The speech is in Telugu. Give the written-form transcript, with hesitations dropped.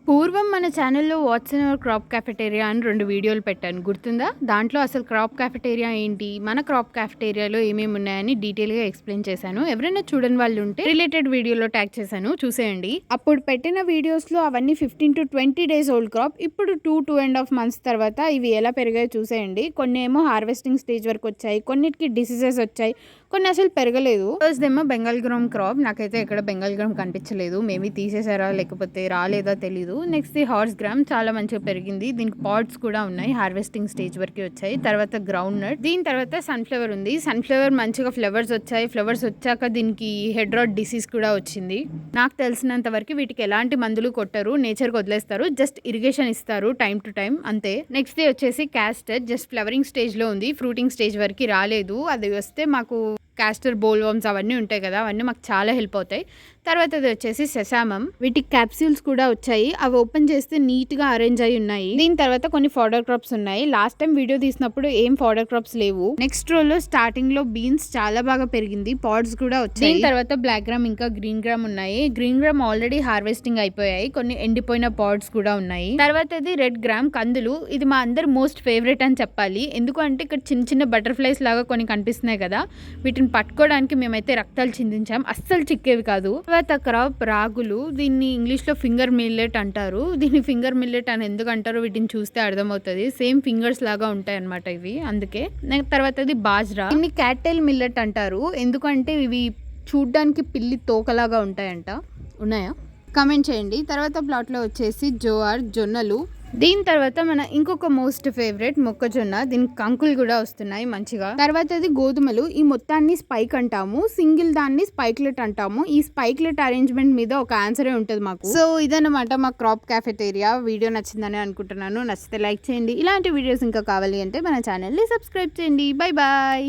పూర్వం మన ఛానల్‌లో what's in our crop cafeteria అని 2 వీడియోలు పెట్టాను. గుర్తుందా? దాంట్లో అసలు క్రాప్ కాఫెటేరియా ఏంటి? మన క్రాప్ కాఫెటేరియాలో ఏమేమి ఉన్నాయని డీటెయిల్‌గా ఎక్స్‌ప్లెయిన్ చేశాను. ఎవరైనా చూడని వాళ్ళు ఉంటే రిలేటెడ్ వీడియోలో ట్యాగ్ చేశాను. చూసేయండి. అప్పుడు పెట్టిన వీడియోస్‌లో అవన్నీ 15-20 డేస్ ఓల్డ్ క్రాప్. ఇప్పుడు 2.5 మంత్స్ తర్వాత ఇవి ఎలా పెరిగాయో చూసేయండి. కొన్ని ఏమో హార్వెస్టింగ్ స్టేజ్ వరకు వచ్చాయి. కొన్నిటికి డిసీజెస్ వచ్చాయి. కొన్ని అసలు పెరగలేదు. ఫస్ట్ ఏమో బెంగాల్ గ్రామ్ క్రాప్. నాకైతే ఎక్కడ బెంగాల్ గ్రామ్ కనిపించలేదు. మేబీ తీసేసారా లేకపోతే రాలేదా తెలీదు. నెక్స్ట్ హార్స్ గ్రామ్ చాలా మంచిగా పెరిగింది. దీనికి పాట్స్ కూడా ఉన్నాయి. హార్వెస్టింగ్ స్టేజ్ వరకు వచ్చాయి. తర్వాత గ్రౌండ్ నట్, దీని తర్వాత సన్ఫ్లవర్ ఉంది. సన్ఫ్లవర్ మంచిగా ఫ్లవర్స్ వచ్చాయి. ఫ్లవర్స్ వచ్చాక దీనికి హెడ్ రాట్ డిసీజ్ కూడా వచ్చింది. నాకు తెలిసినంత వరకు వీటికి ఎలాంటి మందులు కొట్టరు, నేచర్కి వదిలేస్తారు. జస్ట్ ఇరిగేషన్ ఇస్తారు టైం టు టైం, అంతే. నెక్స్ట్ వచ్చేసి క్యాస్టర్, జస్ట్ ఫ్లవరింగ్ స్టేజ్ లో ఉంది. ఫ్రూటింగ్ స్టేజ్ వరకు రాలేదు. అది వస్తే మాకు క్యాస్టర్ బోల్వర్మ్స్ అవన్నీ ఉంటాయి కదా, అవన్నీ మాకు చాలా హెల్ప్ అవుతాయి. తర్వాత అది వచ్చేసి సెసామమ్. వీటికి క్యాప్సూల్స్ కూడా వచ్చాయి. అవి ఓపెన్ చేస్తే నీట్ గా అరేంజ్ అయి ఉన్నాయి. దీని తర్వాత కొన్ని ఫాడర్ క్రాప్స్ ఉన్నాయి. లాస్ట్ టైం వీడియో తీసినప్పుడు ఏం ఫాడర్ క్రాప్స్ లేవు. నెక్స్ట్ రో లో స్టార్టింగ్ లో బీన్స్ చాలా బాగా పెరిగింది. పాడ్స్ కూడా వచ్చాయి. దీని తర్వాత బ్లాక్ గ్రామ్ ఇంకా గ్రీన్ గ్రామ్ ఉన్నాయి. గ్రీన్ గ్రామ్ ఆల్రెడీ హార్వెస్టింగ్ అయిపోయాయి. కొన్ని ఎండిపోయిన పాడ్స్ కూడా ఉన్నాయి. తర్వాత ఇది రెడ్ గ్రామ్ కందులు. ఇది మా అందరి మోస్ట్ ఫేవరెట్ అని చెప్పాలి. ఎందుకంటే ఇక్కడ చిన్న చిన్న బటర్ఫ్లైస్ లాగా కొన్ని కనిపిస్తున్నాయి కదా, వీటిని పట్టుకోవడానికి మేమైతే రక్తాలు చిందించాం. అస్సలు చిక్కేవి కాదు. తర్వాత క్రాప్ రాగులు. దీన్ని ఇంగ్లీష్ లో ఫింగర్ మిల్లెట్ అంటారు. దీన్ని ఫింగర్ మిల్లెట్ అని ఎందుకు అంటారో వీటిని చూస్తే అర్థమవుతుంది. సేమ్ ఫింగర్స్ లాగా ఉంటాయి అన్నమాట ఇవి, అందుకే. తర్వాత బాజ్రా. దీన్ని క్యాటెల్ మిల్లెట్ అంటారు. ఎందుకంటే ఇవి చూడ్డానికి పిల్లి తోకలాగా ఉంటాయంట. ఉన్నాయా? కమెంట్ చేయండి. తర్వాత ప్లాట్లో వచ్చేసి జోఆర్ జొన్నలు. దీని తర్వాత మన ఇంకొక మోస్ట్ ఫేవరెట్ మొక్కజొన్న. దీనికి కంకులు కూడా వస్తున్నాయి మంచిగా. తర్వాత గోధుమలు. ఈ మొత్తాన్ని స్పైక్ అంటాము, సింగిల్ దాన్ని స్పైక్లెట్ అంటాము. ఈ స్పైక్లెట్ అరేంజ్మెంట్ మీద ఒక ఆన్సరే ఉంటుంది మాకు. సో ఇదన్నమాట మా క్రాప్ కాఫెటేరియా. వీడియో నచ్చిందని అనుకుంటున్నాను. నచ్చితే లైక్ చేయండి. ఇలాంటి వీడియోస్ ఇంకా కావాలి అంటే మన ఛానల్ని సబ్స్క్రైబ్ చేయండి. Bye bye.